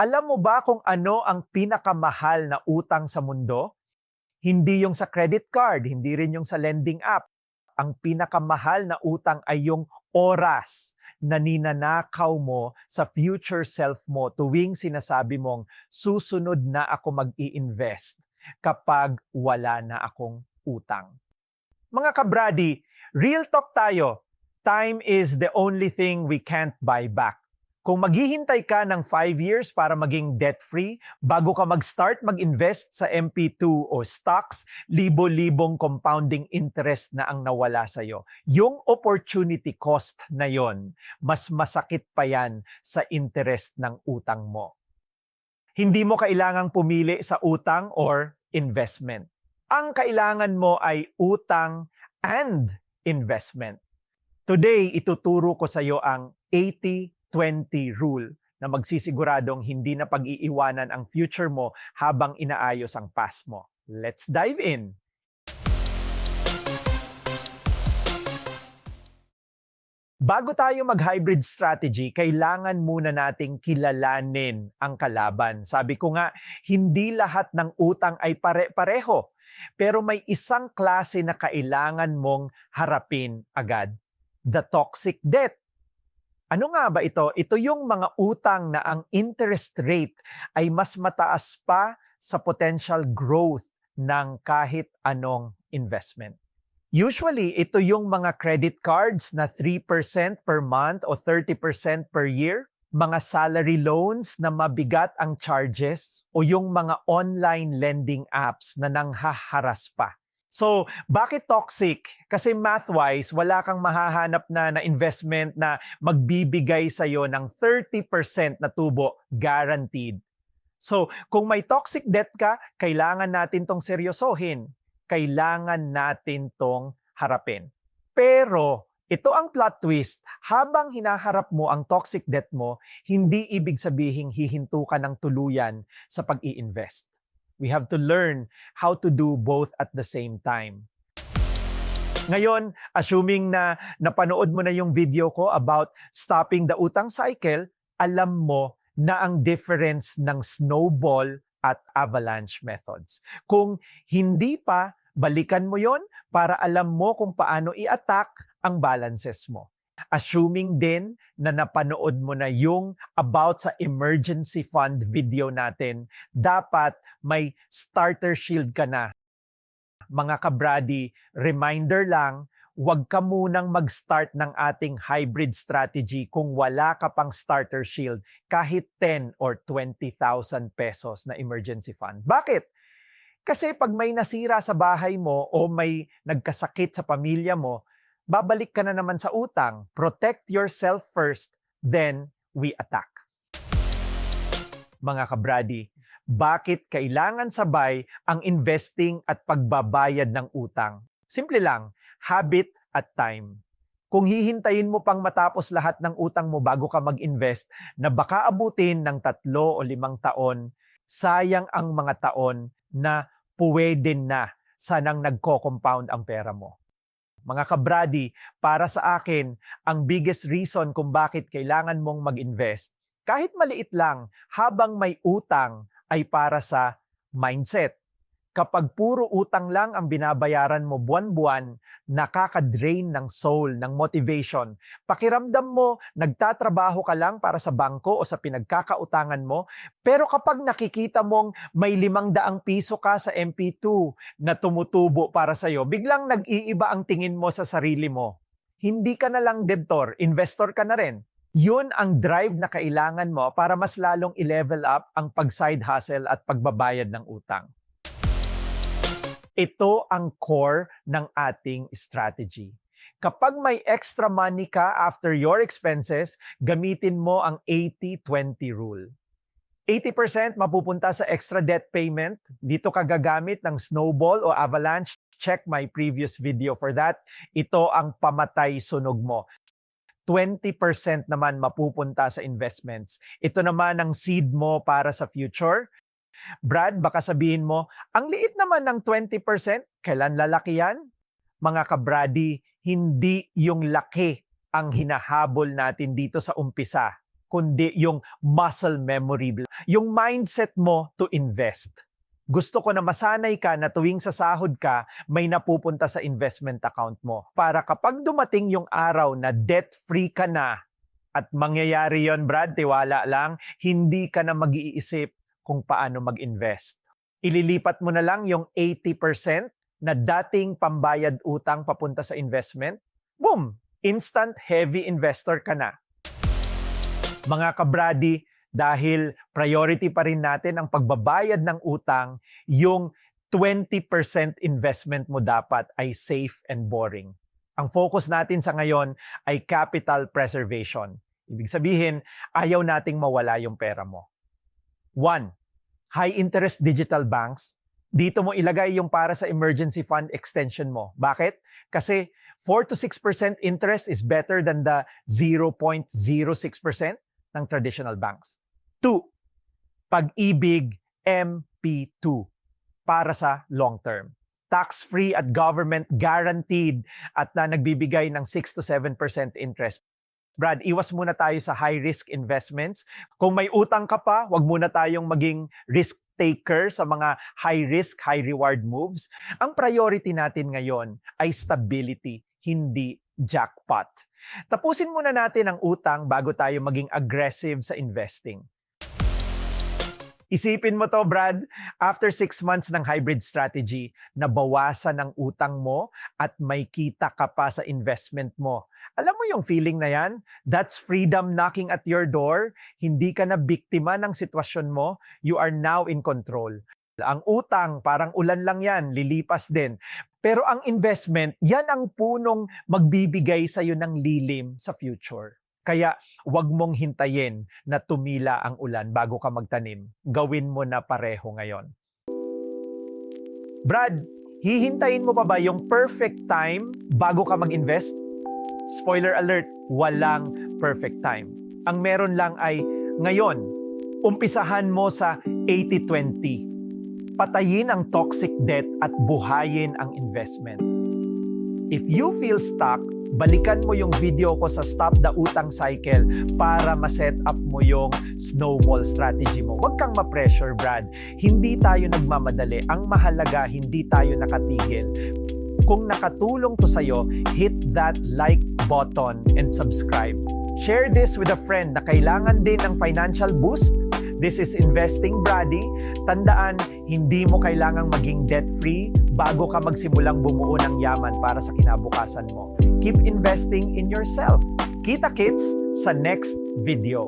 Alam mo ba kung ano ang pinakamahal na utang sa mundo? Hindi yung sa credit card, hindi rin yung sa lending app. Ang pinakamahal na utang ay yung oras na ninanakaw mo sa future self mo tuwing sinasabi mong susunod na ako mag-i-invest kapag wala na akong utang. Mga kabrady, real talk tayo. Time is the only thing we can't buy back. Kung maghihintay ka ng 5 years para maging debt-free, bago ka mag-start mag-invest sa MP2 o stocks, libo-libong compounding interest na ang nawala sa'yo. Yung opportunity cost na yon, mas masakit pa yan sa interest ng utang mo. Hindi mo kailangang pumili sa utang or investment. Ang kailangan mo ay utang and investment. Today, ituturo ko sa iyo ang 80-20 rule na magsisiguradong hindi na pag-iiwanan ang future mo habang inaayos ang past mo. Let's dive in! Bago tayo mag-hybrid strategy, kailangan muna nating kilalanin ang kalaban. Sabi ko nga, hindi lahat ng utang ay pare-pareho. Pero may isang klase na kailangan mong harapin agad. The toxic debt. Ano nga ba ito? Ito yung mga utang na ang interest rate ay mas mataas pa sa potential growth ng kahit anong investment. Usually, ito yung mga credit cards na 3% per month o 30% per year, mga salary loans na mabigat ang charges, o yung mga online lending apps na nanghaharas pa. So, bakit toxic? Kasi math-wise, wala kang mahahanap na investment na magbibigay sa'yo ng 30% na tubo guaranteed. So, kung may toxic debt ka, kailangan natin tong seryosohin. Kailangan natin tong harapin. Pero, ito ang plot twist. Habang hinaharap mo ang toxic debt mo, hindi ibig sabihing hihinto ka ng tuluyan sa pag-i-invest. We have to learn how to do both at the same time. Ngayon, assuming na napanood mo na yung video ko about stopping the utang cycle, alam mo na ang difference ng snowball at avalanche methods. Kung hindi pa, balikan mo yon para alam mo kung paano i-attack ang balances mo. Assuming din na napanood mo na yung about sa emergency fund video natin, dapat may starter shield ka na. Mga kabrady, reminder lang, huwag ka munang mag-start ng ating hybrid strategy kung wala ka pang starter shield kahit 10 or 20,000 pesos na emergency fund. Bakit? Kasi pag may nasira sa bahay mo o may nagkasakit sa pamilya mo, babalik ka na naman sa utang. Protect yourself first, then we attack. Mga kabrady, bakit kailangan sabay ang investing at pagbabayad ng utang? Simple lang, habit at time. Kung hihintayin mo pang matapos lahat ng utang mo bago ka mag-invest na baka abutin ng 3 o 5 taon, sayang ang mga taon na pwede na sanang nagko-compound ang pera mo. Mga kabrady, para sa akin, ang biggest reason kung bakit kailangan mong mag-invest, kahit maliit lang, habang may utang, ay para sa mindset. Kapag puro utang lang ang binabayaran mo buwan-buwan, nakaka-drain ng soul, ng motivation. Pakiramdam mo, nagtatrabaho ka lang para sa bangko o sa pinagkakautangan mo, pero kapag nakikita mong may 500 piso ka sa MP2 na tumutubo para sa'yo, biglang nag-iiba ang tingin mo sa sarili mo. Hindi ka na lang debtor, investor ka na rin. Yun ang drive na kailangan mo para mas lalong i-level up ang pag-side hustle at pagbabayad ng utang. Ito ang core ng ating strategy. Kapag may extra money ka after your expenses, gamitin mo ang 80-20 rule. 80% mapupunta sa extra debt payment. Dito ka gagamit ng snowball o avalanche. Check my previous video for that. Ito ang pamatay sunog mo. 20% naman mapupunta sa investments. Ito naman ang seed mo para sa future. Brad, baka sabihin mo, ang liit naman ng 20%, kailan lalaki yan? Mga kabrady, hindi yung laki ang hinahabol natin dito sa umpisa, kundi yung muscle memory, yung mindset mo to invest. Gusto ko na masanay ka na tuwing sa sahod ka, may napupunta sa investment account mo. Para kapag dumating yung araw na debt-free ka na, at mangyayari yon, Brad, tiwala lang, hindi ka na mag-iisip kung paano mag-invest. Ililipat mo na lang yung 80% na dating pambayad utang papunta sa investment. Boom! Instant heavy investor ka na. Mga kabrady, dahil priority pa rin natin ang pagbabayad ng utang, yung 20% investment mo dapat ay safe and boring. Ang focus natin sa ngayon ay capital preservation. Ibig sabihin, ayaw nating mawala yung pera mo. 1. High interest digital banks. Dito mo ilagay yung para sa emergency fund extension mo. Bakit? Kasi 4 to 6% interest is better than the 0.06% ng traditional banks. 2. Pag-ibig MP2 para sa long term. Tax-free at government guaranteed at na nagbibigay ng 6 to 7% interest. Brad, iwas muna tayo sa high-risk investments. Kung may utang ka pa, wag muna tayong maging risk taker sa mga high-risk, high-reward moves. Ang priority natin ngayon ay stability, hindi jackpot. Tapusin muna natin ang utang bago tayo maging aggressive sa investing. Isipin mo to, Brad, after 6 months ng hybrid strategy, nabawasan ang utang mo at may kita ka pa sa investment mo. Alam mo yung feeling na yan? That's freedom knocking at your door. Hindi ka na biktima ng sitwasyon mo. You are now in control. Ang utang, parang ulan lang yan, lilipas din. Pero ang investment, yan ang punong magbibigay sa'yo ng lilim sa future. Kaya wag mong hintayin na tumila ang ulan bago ka magtanim. Gawin mo na pareho ngayon. Brad, hihintayin mo pa ba yung perfect time bago ka mag-invest? Spoiler alert, walang perfect time. Ang meron lang ay ngayon. Umpisahan mo sa 80-20. Patayin ang toxic debt at buhayin ang investment. If you feel stuck, balikan mo yung video ko sa Stop the Utang Cycle para ma-set up mo yung snowball strategy mo. Huwag kang ma-pressure, Brad. Hindi tayo nagmamadali. Ang mahalaga, hindi tayo nakatigil. Kung nakatulong to sa'yo, hit that like button and subscribe. Share this with a friend na kailangan din ng financial boost. This is Investing Brady. Tandaan, hindi mo kailangang maging debt-free bago ka magsimulang bumuo ng yaman para sa kinabukasan mo. Keep investing in yourself. Kita-kits sa next video.